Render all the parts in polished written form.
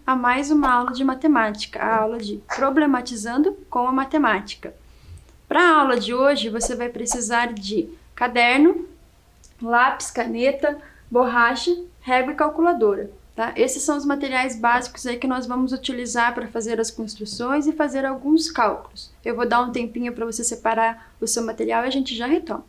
a mais uma aula de matemática, a aula de Problematizando com a Matemática. Para a aula de hoje, você vai precisar de caderno, lápis, caneta, borracha, régua e calculadora. Tá? Esses são os materiais básicos aí que nós vamos utilizar para fazer as construções e fazer alguns cálculos. Eu vou dar um tempinho para você separar o seu material e a gente já retoma.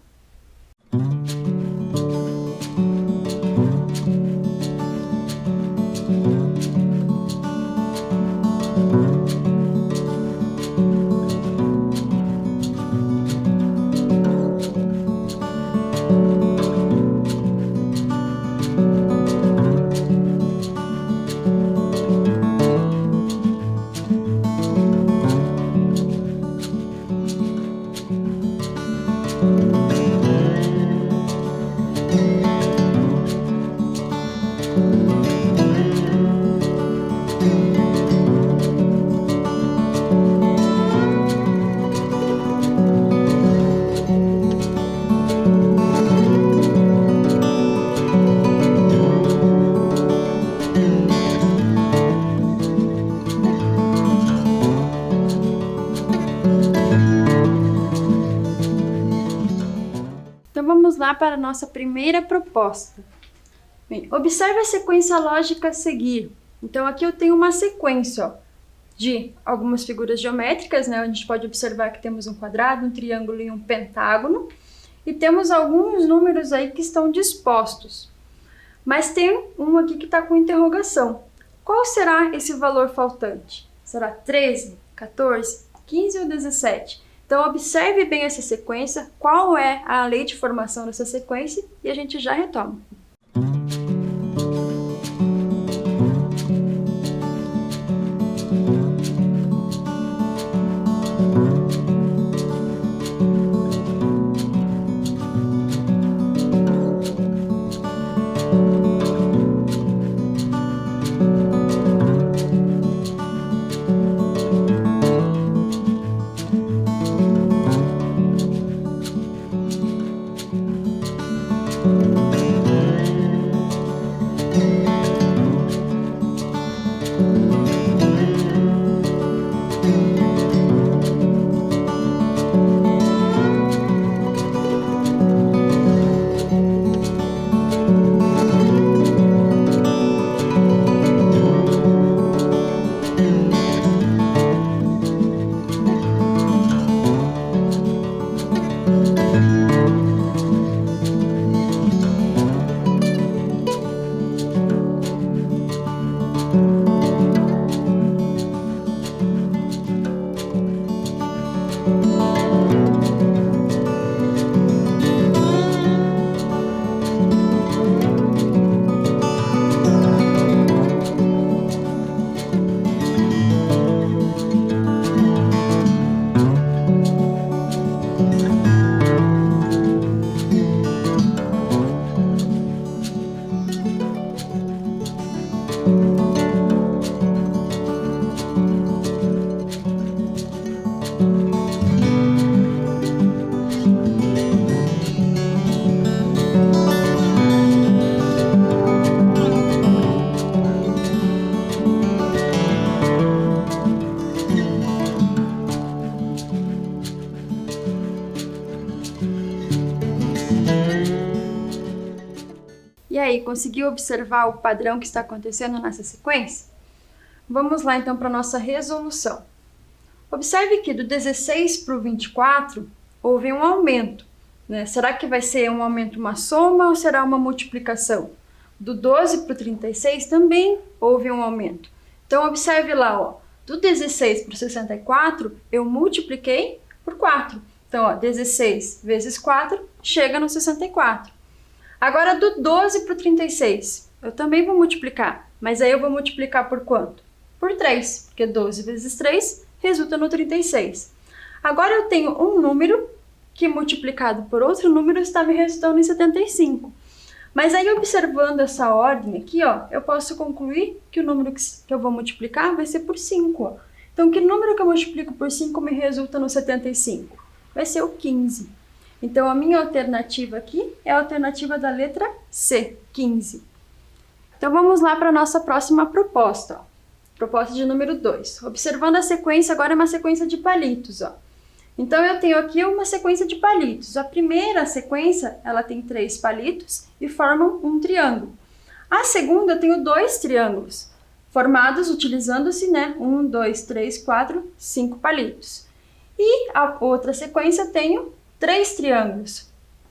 Então vamos lá para a nossa primeira proposta. Bem, observe a sequência lógica a seguir. Então aqui eu tenho uma sequência de algumas figuras geométricas, né? A gente pode observar que temos um quadrado, um triângulo e um pentágono. E temos alguns números aí que estão dispostos. Mas tem um aqui que está com interrogação. Qual será esse valor faltante? Será 13, 14, 15 ou 17? Então, observe bem essa sequência, qual é a lei de formação dessa sequência e a gente já retoma. E aí, conseguiu observar o padrão que está acontecendo nessa sequência? Vamos lá então para a nossa resolução. Observe que do 16 para o 24 houve um aumento, né? Será que vai ser um aumento uma soma ou será uma multiplicação? Do 12 para o 36 também houve um aumento. Então observe lá, ó, do 16 para o 64 eu multipliquei por 4. Então, ó, 16 vezes 4 chega no 64. Agora, do 12 para o 36, eu também vou multiplicar, mas aí eu vou multiplicar por quanto? Por 3, porque 12 vezes 3 resulta no 36. Agora eu tenho um número que multiplicado por outro número está me resultando em 75. Mas aí, observando essa ordem aqui, ó, eu posso concluir que o número que eu vou multiplicar vai ser por 5. Ó. Então, que número que eu multiplico por 5 me resulta no 75? Vai ser o 15. Então, a minha alternativa aqui é a alternativa da letra C, 15. Então, vamos lá para a nossa próxima proposta. Ó. Proposta de número 2. Observando a sequência, agora é uma sequência de palitos, ó. Então, eu tenho aqui uma sequência de palitos. A primeira sequência, ela tem 3 palitos e formam um triângulo. A segunda, eu tenho 2 triângulos, formados utilizando-se, né, 1, 2, 3, 4, 5 palitos. E a outra sequência, eu tenho 3 triângulos,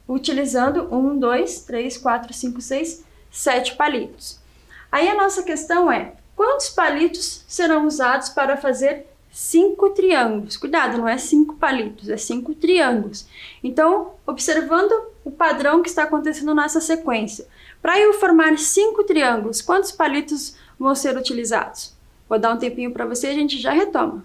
utilizando 1, 2, 3, 4, 5, 6, 7 palitos. Aí a nossa questão é, quantos palitos serão usados para fazer 5 triângulos? Cuidado, não é 5 palitos, é 5 triângulos. Então, observando o padrão que está acontecendo nessa sequência, para eu formar 5 triângulos, quantos palitos vão ser utilizados? Vou dar um tempinho para você e a gente já retoma.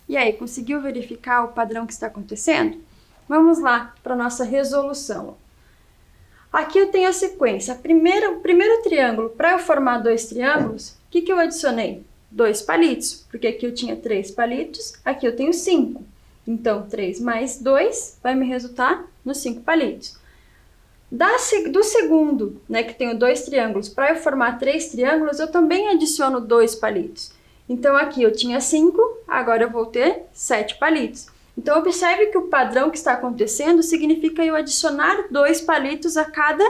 E aí, conseguiu verificar o padrão que está acontecendo? Vamos lá para a nossa resolução. Aqui eu tenho a sequência. O primeiro triângulo, para eu formar 2 triângulos, o que eu adicionei? 2 palitos, porque aqui eu tinha 3 palitos, aqui eu tenho 5. Então, 3 mais 2 vai me resultar nos 5 palitos. Do segundo, né, que tenho 2 triângulos, para eu formar 3 triângulos, eu também adiciono 2 palitos. Então, aqui eu tinha 5, agora eu vou ter 7 palitos. Então, observe que o padrão que está acontecendo significa eu adicionar 2 palitos a cada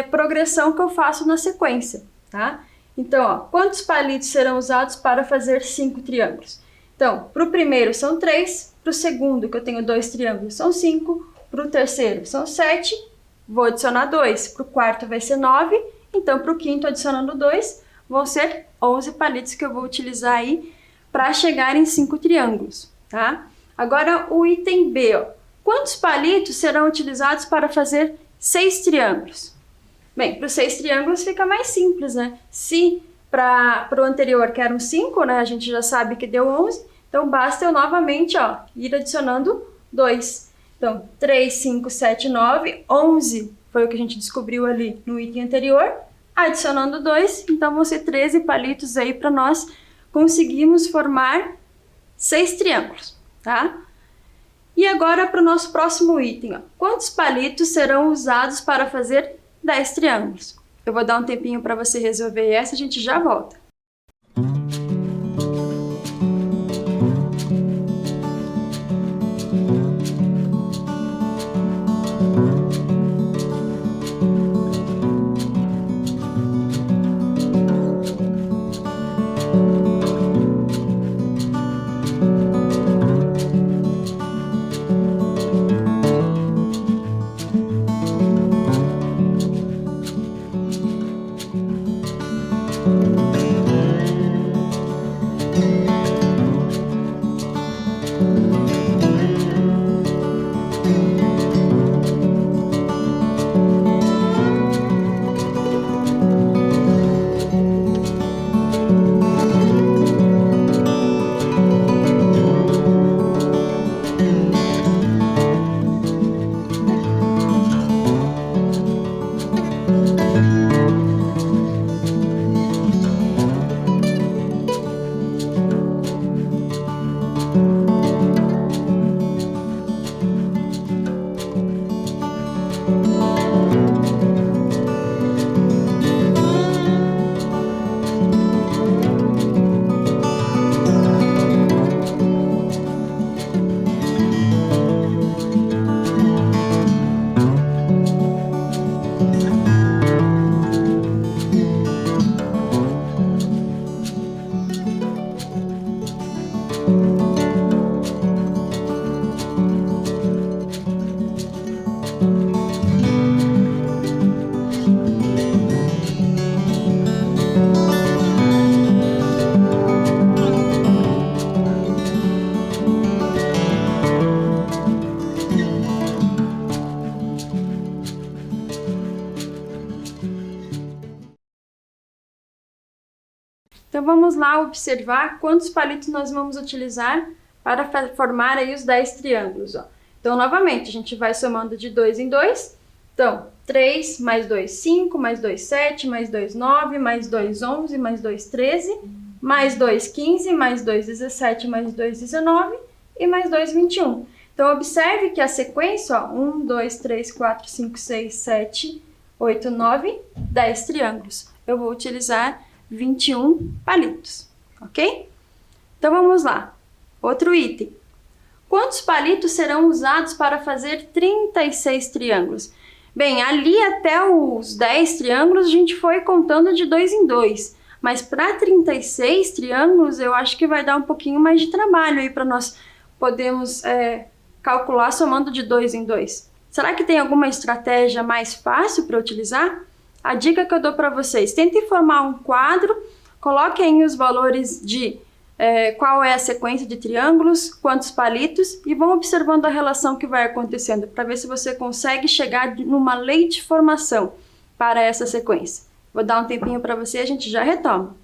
progressão que eu faço na sequência, tá? Então, ó, quantos palitos serão usados para fazer 5 triângulos? Então, para o primeiro são 3, para o segundo, que eu tenho 2 triângulos, são 5, para o terceiro são 7, vou adicionar 2, para o quarto vai ser 9, então para o quinto, adicionando 2, vão ser 11 palitos que eu vou utilizar aí para chegar em 5 triângulos, tá? Agora o item B, ó. Quantos palitos serão utilizados para fazer 6 triângulos? Bem, para os 6 triângulos fica mais simples, né? Se para o anterior que eram 5, né, a gente já sabe que deu 11, então basta eu novamente, ó, ir adicionando 2. Então, 3, 5, 7, 9, 11 foi o que a gente descobriu ali no item anterior. Adicionando 2, então vão ser 13 palitos aí para nós conseguirmos formar 6 triângulos, tá? E agora para o nosso próximo item, ó. Quantos palitos serão usados para fazer 10 triângulos? Eu vou dar um tempinho para você resolver essa, a gente já volta. Então, vamos lá observar quantos palitos nós vamos utilizar para formar aí os 10 triângulos, ó. Então, novamente, a gente vai somando de 2 em 2. Então, 3, mais 2, 5, mais 2, 7, mais 2, 9, mais 2, 11, mais 2, 13, mais 2, 15, mais 2, 17, mais 2, 19 e mais 2, 21. Então, observe que a sequência, ó, 1, 2, 3, 4, 5, 6, 7, 8, 9, 10 triângulos. Eu vou utilizar 21 palitos, ok? Então, vamos lá. Outro item. Quantos palitos serão usados para fazer 36 triângulos? Bem, ali até os 10 triângulos a gente foi contando de 2 em 2. Mas para 36 triângulos eu acho que vai dar um pouquinho mais de trabalho aí para nós podermos calcular somando de 2 em 2. Será que tem alguma estratégia mais fácil para utilizar? A dica que eu dou para vocês, tentem formar um quadro, coloquem os valores de qual é a sequência de triângulos, quantos palitos e vão observando a relação que vai acontecendo para ver se você consegue chegar numa lei de formação para essa sequência. Vou dar um tempinho para você e a gente já retoma.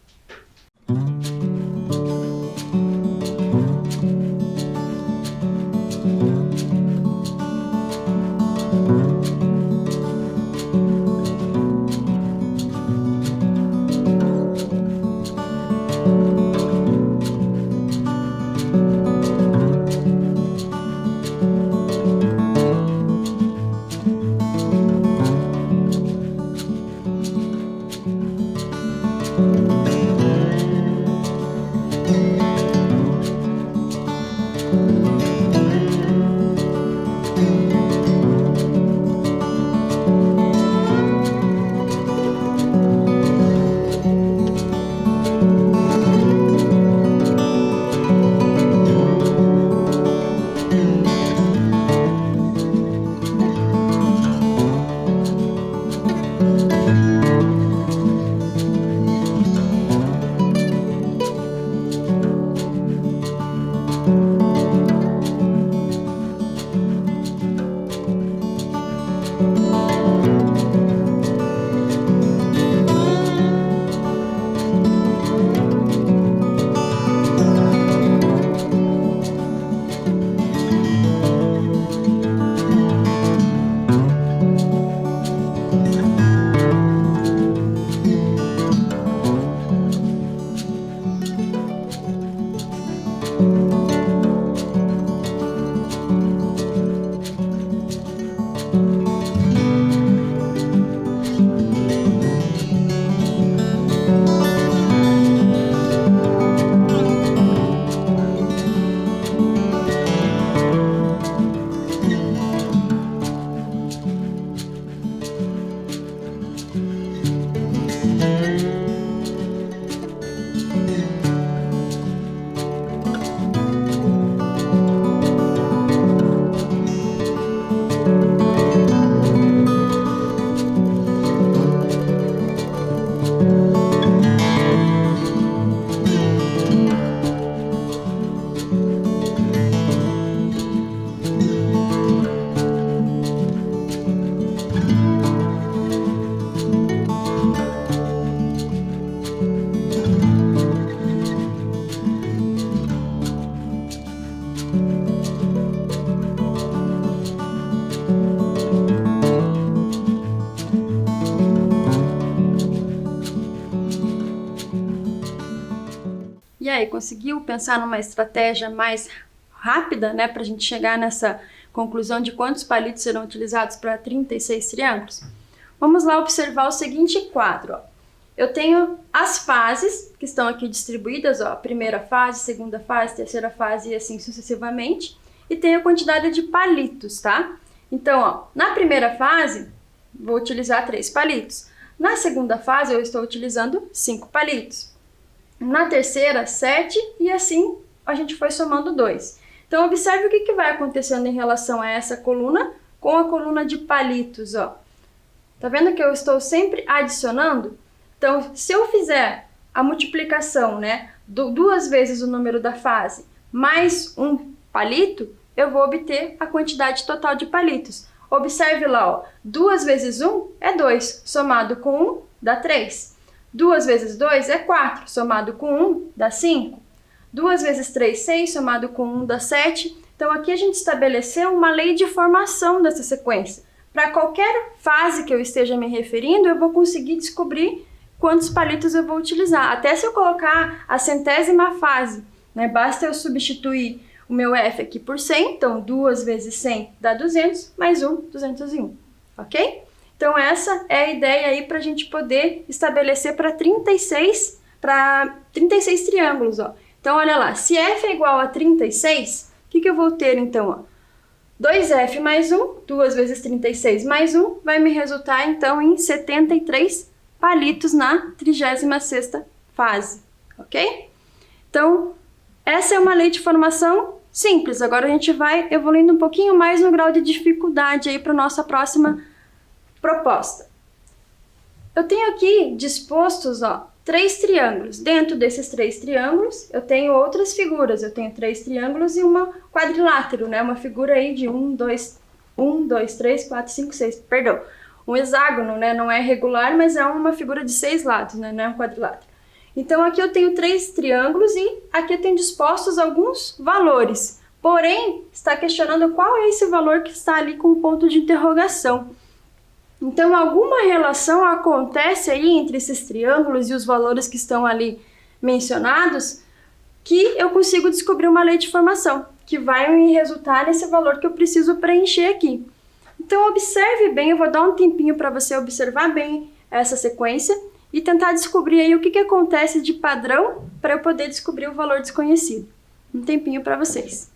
E aí, conseguiu pensar numa estratégia mais rápida, né, para a gente chegar nessa conclusão de quantos palitos serão utilizados para 36 triângulos? Vamos lá observar o seguinte quadro, ó. Eu tenho as fases que estão aqui distribuídas, ó, a primeira fase, segunda fase, terceira fase e assim sucessivamente, e tenho a quantidade de palitos, tá? Então, ó, na primeira fase, vou utilizar 3 palitos. Na segunda fase, eu estou utilizando 5 palitos. Na terceira, 7 e assim a gente foi somando 2. Então, observe o que vai acontecendo em relação a essa coluna com a coluna de palitos, ó. Tá vendo que eu estou sempre adicionando? Então, se eu fizer a multiplicação, né, 2 vezes o número da fase mais um palito, eu vou obter a quantidade total de palitos. Observe lá, ó, 2 vezes 1 é 2, somado com 1 dá 3. 2 vezes 2 é 4, somado com 1 dá 5. 2 vezes 3, 6, somado com 1 dá 7. Então, aqui a gente estabeleceu uma lei de formação dessa sequência. Para qualquer fase que eu esteja me referindo, eu vou conseguir descobrir quantos palitos eu vou utilizar. Até se eu colocar a centésima fase, né, basta eu substituir o meu f aqui por 100, então 2 vezes 100 dá 200, mais 1, 201, ok? Então essa é a ideia aí para a gente poder estabelecer para 36 triângulos, ó. Então olha lá, se f é igual a 36, o que eu vou ter então, ó? 2f mais 1, 2 vezes 36 mais 1, vai me resultar então em 73 palitos na 36ª fase, ok? Então, essa é uma lei de formação simples. Agora a gente vai evoluindo um pouquinho mais no grau de dificuldade aí para nossa próxima proposta. Eu tenho aqui dispostos, ó, 3 triângulos. Dentro desses 3 triângulos, eu tenho outras figuras. Eu tenho 3 triângulos e uma quadrilátero, né? Uma figura aí de 1, 2, 3, 4, 5, 6. Perdão. Um hexágono, né? Não é regular, mas é uma figura de 6 lados, né? Não é um quadrilátero. Então, aqui eu tenho 3 triângulos e aqui eu tenho dispostos alguns valores. Porém, está questionando qual é esse valor que está ali com um ponto de interrogação. Então, alguma relação acontece aí entre esses triângulos e os valores que estão ali mencionados, que eu consigo descobrir uma lei de formação, que vai me resultar nesse valor que eu preciso preencher aqui. Então, observe bem, eu vou dar um tempinho para você observar bem essa sequência e tentar descobrir aí o que acontece de padrão para eu poder descobrir o valor desconhecido. Um tempinho para vocês.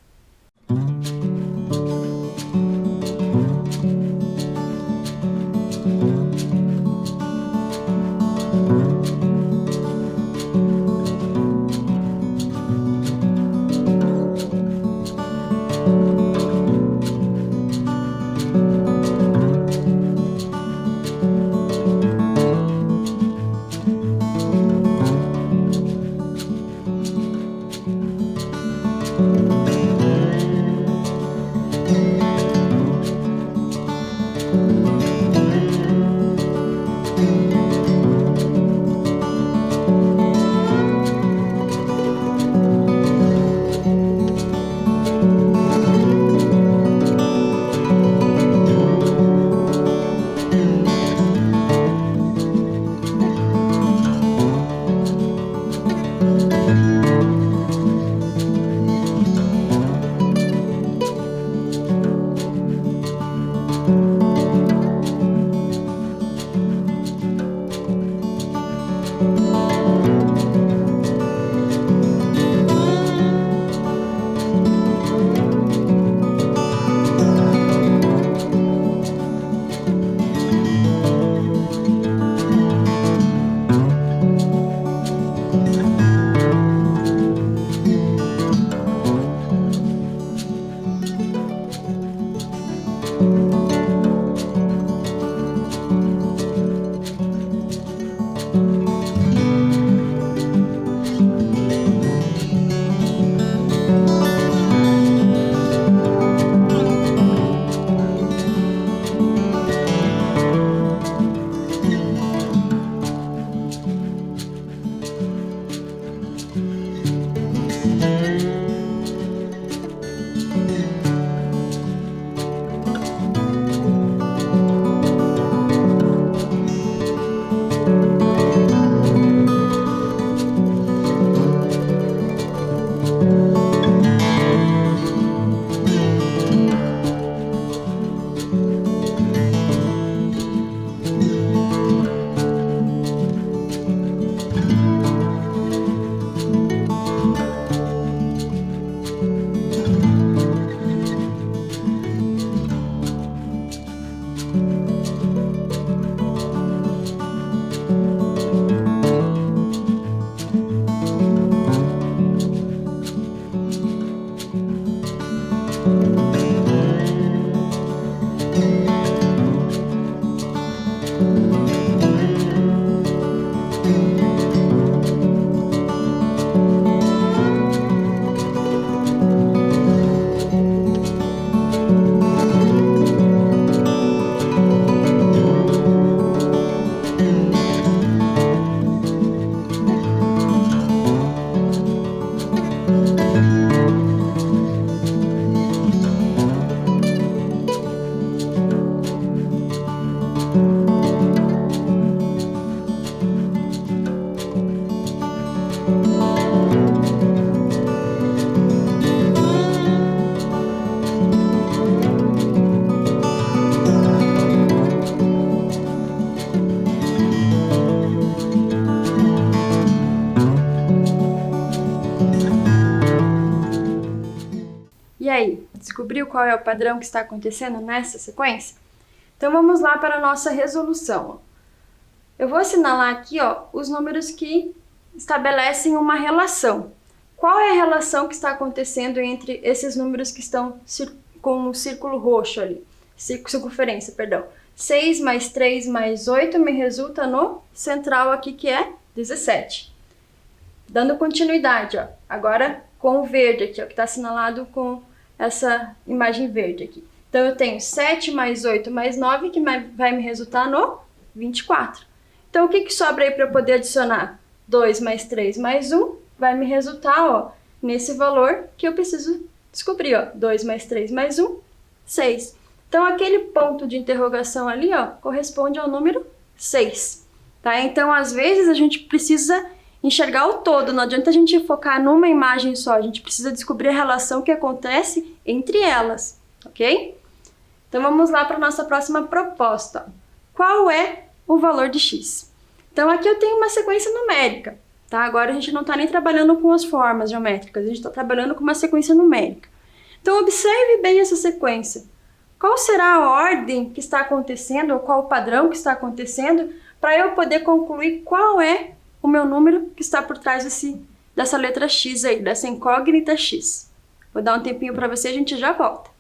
descobriu qual é o padrão que está acontecendo nessa sequência? Então vamos lá para a nossa resolução. Eu vou assinalar aqui os números que estabelecem uma relação. Qual é a relação que está acontecendo entre esses números que estão com o círculo roxo ali? Circunferência, perdão. 6 mais 3 mais 8 me resulta no central aqui, que é 17. Dando continuidade, agora com o verde aqui, que está assinalado com essa imagem verde aqui. Então, eu tenho 7 mais 8 mais 9, que vai me resultar no 24. Então, o que sobra aí para eu poder adicionar? 2 mais 3 mais 1 vai me resultar nesse valor que eu preciso descobrir. 2 mais 3 mais 1, 6. Então, aquele ponto de interrogação ali corresponde ao número 6. Tá? Então, às vezes, a gente precisa enxergar o todo, não adianta a gente focar numa imagem só, a gente precisa descobrir a relação que acontece entre elas, ok? Então vamos lá para a nossa próxima proposta. Qual é o valor de x? Então aqui eu tenho uma sequência numérica, tá? Agora a gente não está nem trabalhando com as formas geométricas, a gente está trabalhando com uma sequência numérica. Então observe bem essa sequência. Qual será a ordem que está acontecendo, ou qual o padrão que está acontecendo, para eu poder concluir qual é o meu número que está por trás dessa letra X aí, dessa incógnita X. Vou dar um tempinho para você e a gente já volta.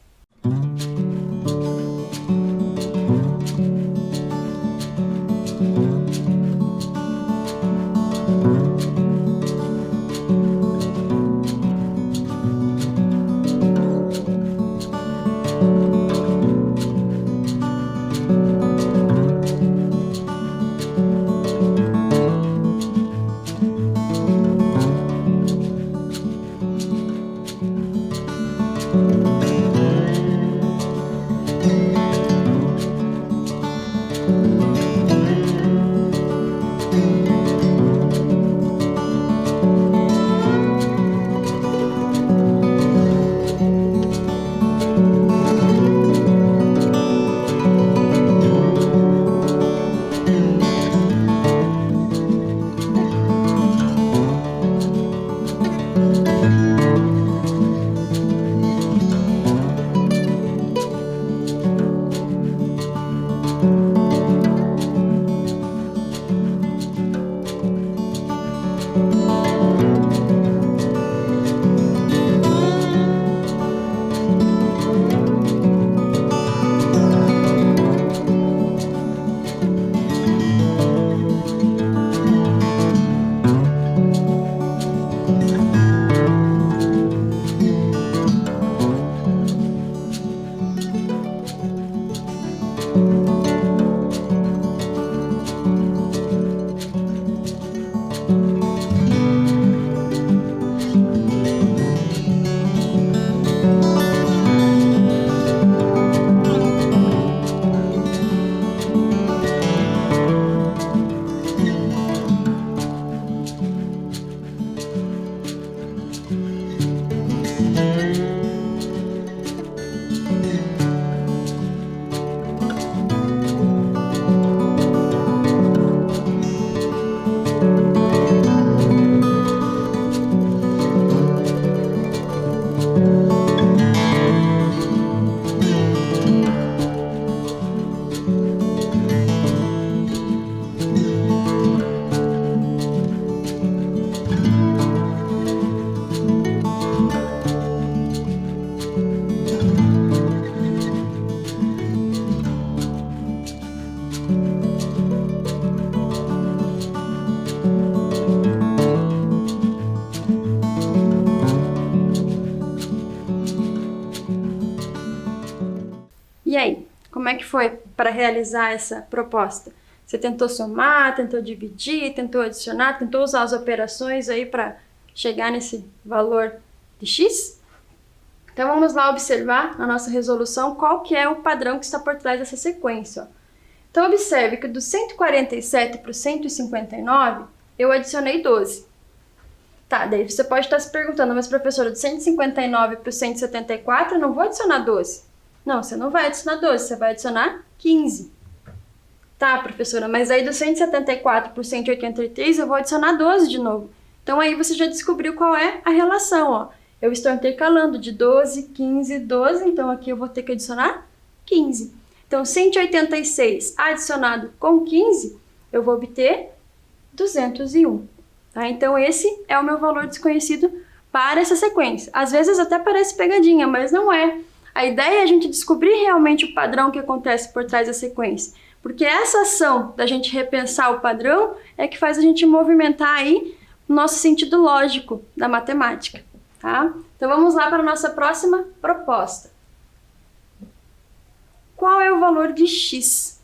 E aí, como é que foi para realizar essa proposta? Você tentou somar, tentou dividir, tentou adicionar, tentou usar as operações aí para chegar nesse valor de x? Então vamos lá observar na nossa resolução qual que é o padrão que está por trás dessa sequência. Então observe que do 147 para o 159 eu adicionei 12. Tá, daí você pode estar se perguntando, mas professora, do 159 para o 174 eu não vou adicionar 12. Não, você não vai adicionar 12, você vai adicionar 15. Tá, professora, mas aí do 174 para o 183 eu vou adicionar 12 de novo. Então aí você já descobriu qual é a relação, eu estou intercalando de 12, 15, 12, então aqui eu vou ter que adicionar 15. Então, 186 adicionado com 15, eu vou obter 201. Tá? Então, esse é o meu valor desconhecido para essa sequência. Às vezes até parece pegadinha, mas não é. A ideia é a gente descobrir realmente o padrão que acontece por trás da sequência. Porque essa ação da gente repensar o padrão é que faz a gente movimentar aí o nosso sentido lógico da matemática. Tá? Então, vamos lá para a nossa próxima proposta. Qual é o valor de x?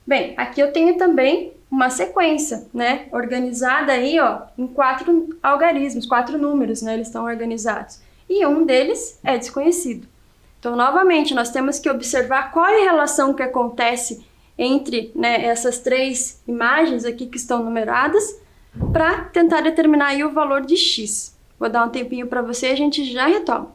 Bem, aqui eu tenho também uma sequência, né? Organizada aí, ó, em 4 algarismos, 4 números, né? Eles estão organizados. E um deles é desconhecido. Então, novamente, nós temos que observar qual é a relação que acontece entre, né, essas 3 imagens aqui que estão numeradas para tentar determinar aí o valor de x. Vou dar um tempinho para você e a gente já retoma.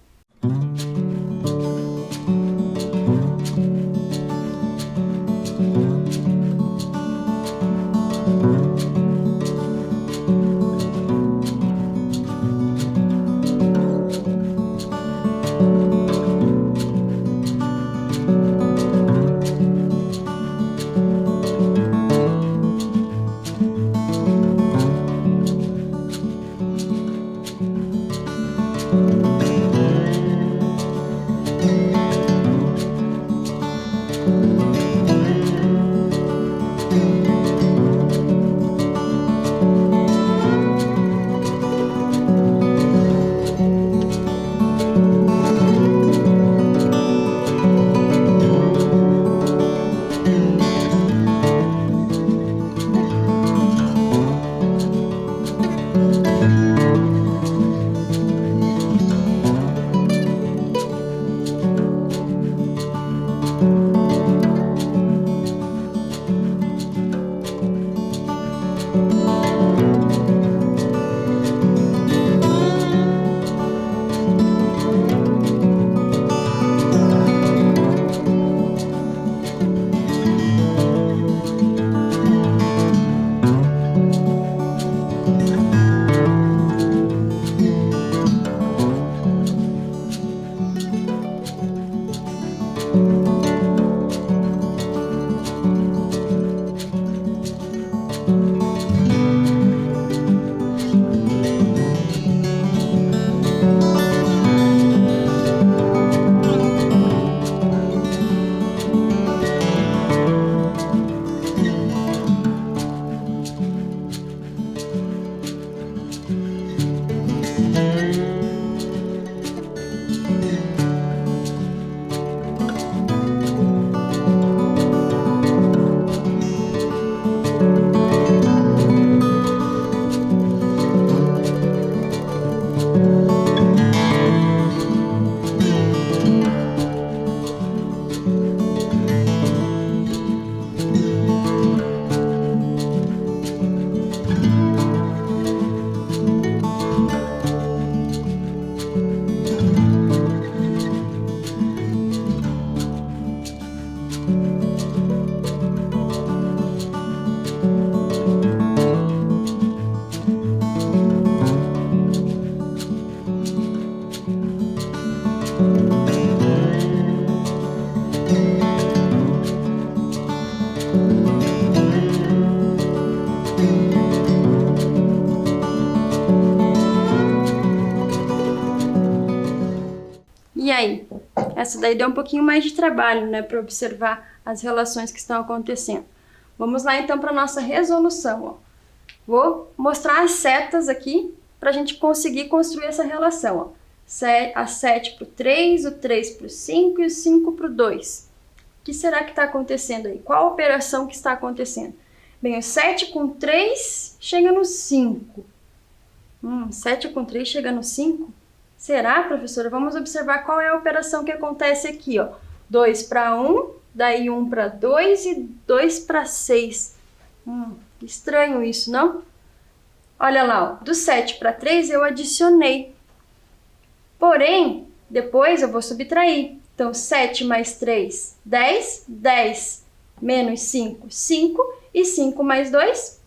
E aí? Essa daí deu um pouquinho mais de trabalho, né, para observar as relações que estão acontecendo. Vamos lá então para a nossa resolução. Ó. Vou mostrar as setas aqui para a gente conseguir construir essa relação. Ó. A 7 para o 3, o 3 para o 5 e o 5 para o 2. O que será que está acontecendo aí? Qual a operação que está acontecendo? Bem, o 7 com 3 chega no 5. 7 com 3 chega no 5? Será, professora? Vamos observar qual é a operação que acontece aqui. Ó. 2 para 1, daí 1 para 2 e 2 para 6. Estranho isso, não? Olha lá, ó, do 7 para 3 eu adicionei. Porém, depois eu vou subtrair. Então, 7 mais 3, 10. 10 menos 5, 5. E 5 mais 2,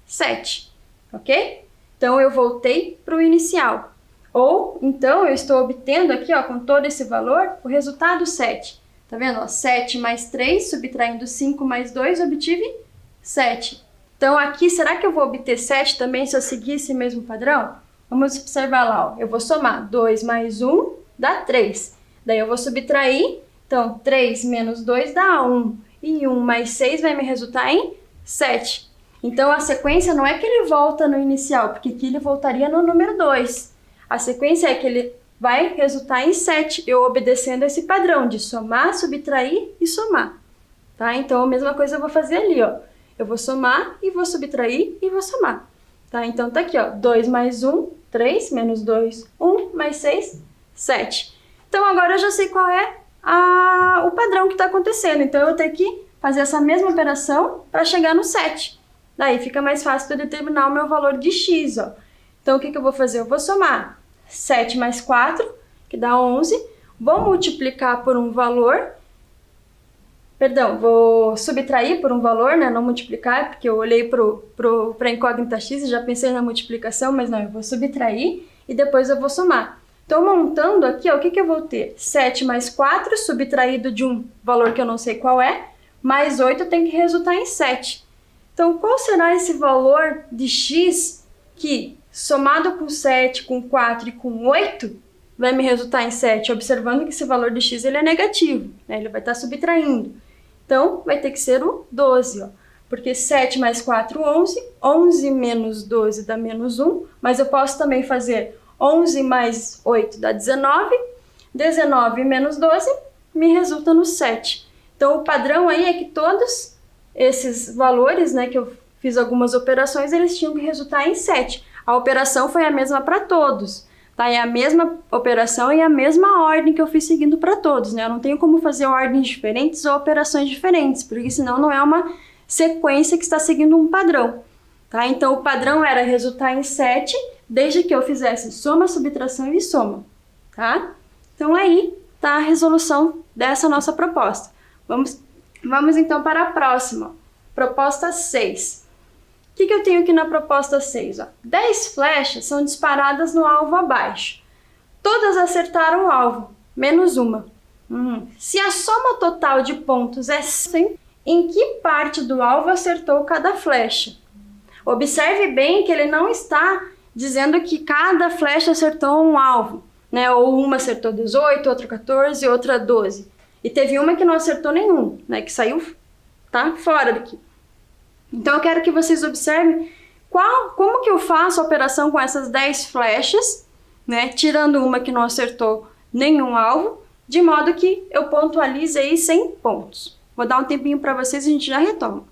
7. Ok? Então, eu voltei para o inicial. Ou, então, eu estou obtendo aqui, ó, com todo esse valor, o resultado 7. Tá vendo? Ó, 7 mais 3, subtraindo 5 mais 2, obtive 7. Então, aqui, será que eu vou obter 7 também se eu seguir esse mesmo padrão? Vamos observar lá, ó. Eu vou somar 2 mais 1 dá 3. Daí eu vou subtrair, então 3 menos 2 dá 1. E 1 mais 6 vai me resultar em 7. Então, a sequência não é que ele volta no inicial, porque aqui ele voltaria no número 2. A sequência é que ele vai resultar em 7, eu obedecendo esse padrão de somar, subtrair e somar. Tá? Então, a mesma coisa eu vou fazer ali, ó. Eu vou somar e vou subtrair e vou somar. Tá? Então, tá aqui, ó. 2 mais 1, 3, menos 2, 1, mais 6, 7. Então, agora eu já sei qual é o padrão que está acontecendo. Então, eu vou ter que fazer essa mesma operação para chegar no 7. Daí, fica mais fácil de eu determinar o meu valor de x, ó. Então, o que eu vou fazer? Eu vou somar 7 mais 4, que dá 11. Vou multiplicar por um valor. Perdão, vou subtrair por um valor, né? Não multiplicar, porque eu olhei para a incógnita x e já pensei na multiplicação, mas não, eu vou subtrair e depois eu vou somar. Então, montando aqui, ó, o que eu vou ter? 7 mais 4, subtraído de um valor que eu não sei qual é, mais 8 tem que resultar em 7. Então, qual será esse valor de x que, somado com 7, com 4 e com 8, vai me resultar em 7? Observando que esse valor de x ele é negativo, né? Ele vai estar subtraindo. Então, vai ter que ser o 12, ó. Porque 7 mais 4, 11. 11 menos 12 dá menos 1. Mas eu posso também fazer 11 mais 8 dá 19. 19 menos 12 me resulta no 7. Então, o padrão aí é que todos esses valores, né, que eu fiz algumas operações, eles tinham que resultar em 7. A operação foi a mesma para todos. Tá? É a mesma operação e a mesma ordem que eu fiz seguindo para todos, né? Eu não tenho como fazer ordens diferentes ou operações diferentes, porque senão não é uma sequência que está seguindo um padrão. Tá? Então, o padrão era resultar em 7, desde que eu fizesse soma, subtração e soma. Tá? Então, aí está a resolução dessa nossa proposta. Vamos então para a próxima. Proposta 6. O que eu tenho aqui na proposta 6? Ó? 10 flechas são disparadas no alvo abaixo. Todas acertaram o alvo, menos uma. Se a soma total de pontos é 100, em que parte do alvo acertou cada flecha? Observe bem que ele não está dizendo que cada flecha acertou um alvo, né? Ou uma acertou 18, outra 14, outra 12. E teve uma que não acertou nenhum, né? Que saiu, tá? Fora daqui. Então, eu quero que vocês observem como que eu faço a operação com essas 10 flechas, né? Tirando uma que não acertou nenhum alvo, de modo que eu pontualize aí 100 pontos. Vou dar um tempinho para vocês e a gente já retoma.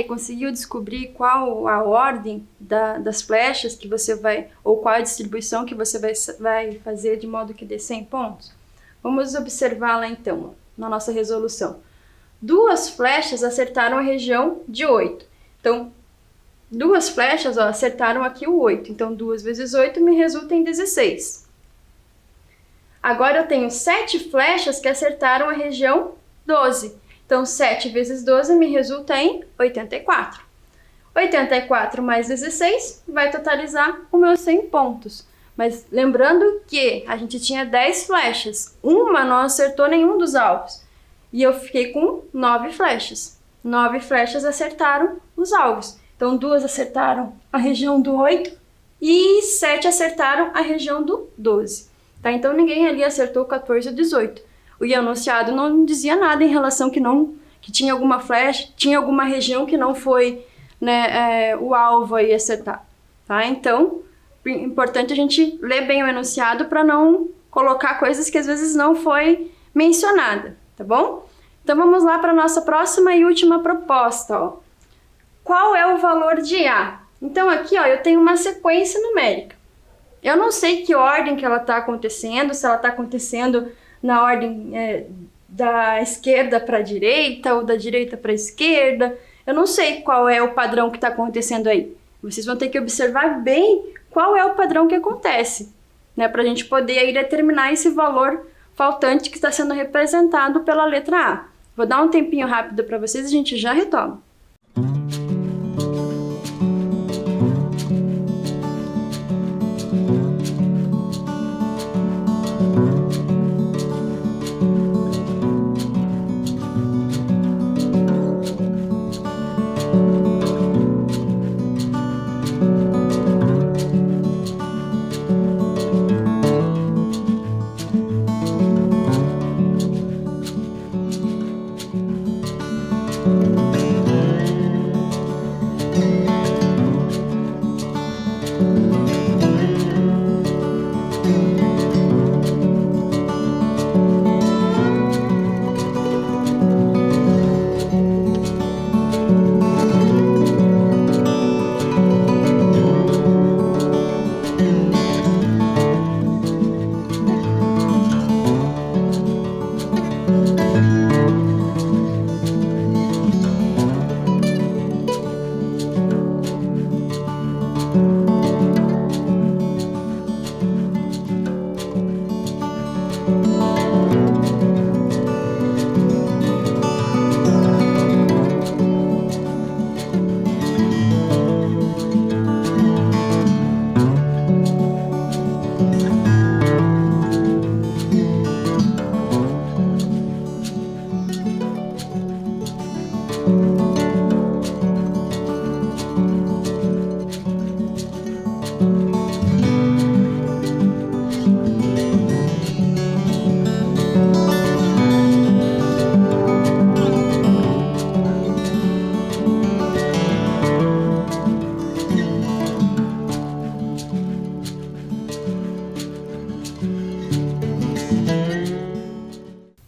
conseguiu descobrir qual a ordem das flechas que você vai, ou qual a distribuição que você vai fazer de modo que dê 100 pontos? Vamos observar lá então, na nossa resolução. 2 flechas acertaram a região de 8. Então, 2 flechas acertaram aqui o 8. Então, 2 vezes 8 me resulta em 16. Agora eu tenho 7 flechas que acertaram a região 12. Então, 7 vezes 12 me resulta em 84. 84 mais 16 vai totalizar os meus 100 pontos. Mas lembrando que a gente tinha 10 flechas. Uma não acertou nenhum dos alvos. E eu fiquei com 9 flechas. 9 flechas acertaram os alvos. Então, 2 acertaram a região do 8 e 7 acertaram a região do 12. Tá? Então, ninguém ali acertou 14 ou 18. O enunciado não dizia nada em relação que tinha alguma flecha, tinha alguma região que não foi, né, o alvo aí acertado. Tá? Então, é importante a gente ler bem o enunciado para não colocar coisas que às vezes não foi mencionada, tá bom? Então, vamos lá para a nossa próxima e última proposta. Ó. Qual é o valor de A? Então, aqui ó, eu tenho uma sequência numérica. Eu não sei que ordem que ela está acontecendo, se ela está acontecendo na ordem da esquerda para a direita ou da direita para a esquerda. Eu não sei qual é o padrão que está acontecendo aí. Vocês vão ter que observar bem qual é o padrão que acontece, né, para a gente poder aí determinar esse valor faltante que está sendo representado pela letra A. Vou dar um tempinho rápido para vocês e a gente já retoma.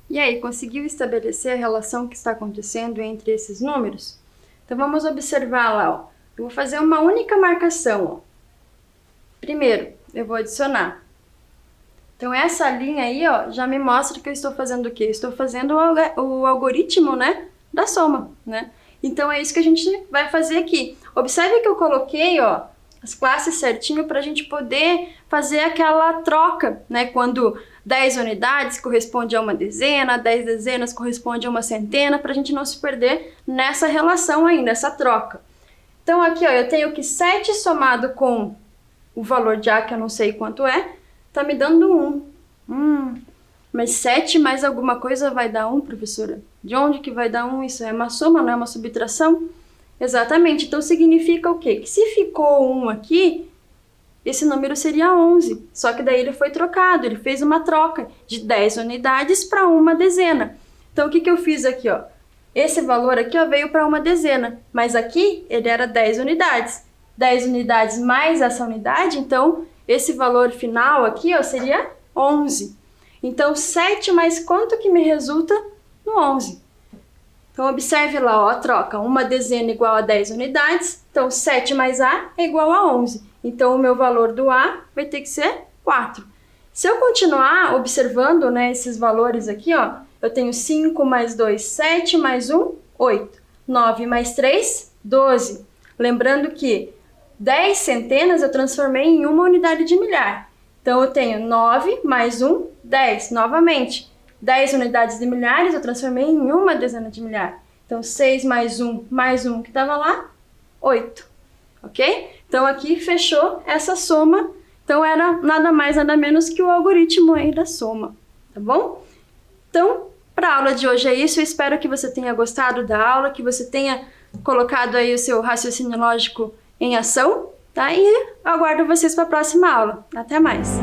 E aí, conseguiu estabelecer a relação que está acontecendo entre esses números? Então vamos observar lá, ó. Eu vou fazer uma única marcação, ó. Primeiro, eu vou adicionar. Então essa linha aí, ó, já me mostra que eu estou fazendo o quê? Eu estou fazendo o algoritmo, né, da soma, né? Então é isso que a gente vai fazer aqui. Observe que eu coloquei, ó, as classes certinho para a gente poder fazer aquela troca, né? Quando 10 unidades corresponde a uma dezena, 10 dezenas corresponde a uma centena, para a gente não se perder nessa relação aí, nessa troca. Então aqui, ó, eu tenho que 7 somado com o valor de A, que eu não sei quanto é, tá me dando 1. Mas 7 mais alguma coisa vai dar 1, professora? De onde que vai dar 1? Isso é uma soma, não é uma subtração? Exatamente, então significa o quê? Que se ficou 1 aqui, esse número seria 11, só que daí ele foi trocado, ele fez uma troca de 10 unidades para uma dezena. Então o que eu fiz aqui, ó? Esse valor aqui, ó, veio para uma dezena, mas aqui ele era 10 unidades. 10 unidades mais essa unidade, então esse valor final aqui, ó, seria 11. Então 7 mais quanto que me resulta no 11? Então, observe lá, ó, a troca. Uma dezena igual a 10 unidades. Então, 7 mais A é igual a 11. Então, o meu valor do A vai ter que ser 4. Se eu continuar observando, né, esses valores aqui, ó, eu tenho 5 mais 2, 7 mais 1, 8. 9 mais 3, 12. Lembrando que 10 centenas eu transformei em uma unidade de milhar. Então, eu tenho 9 mais 1, 10. Novamente, 10 unidades de milhares eu transformei em uma dezena de milhar. Então, 6 mais 1 que estava lá, 8. Ok? Então, aqui fechou essa soma. Então, era nada mais, nada menos que o algoritmo aí da soma. Tá bom? Então, para a aula de hoje é isso. Eu espero que você tenha gostado da aula, que você tenha colocado aí o seu raciocínio lógico em ação, tá? E aguardo vocês para a próxima aula. Até mais!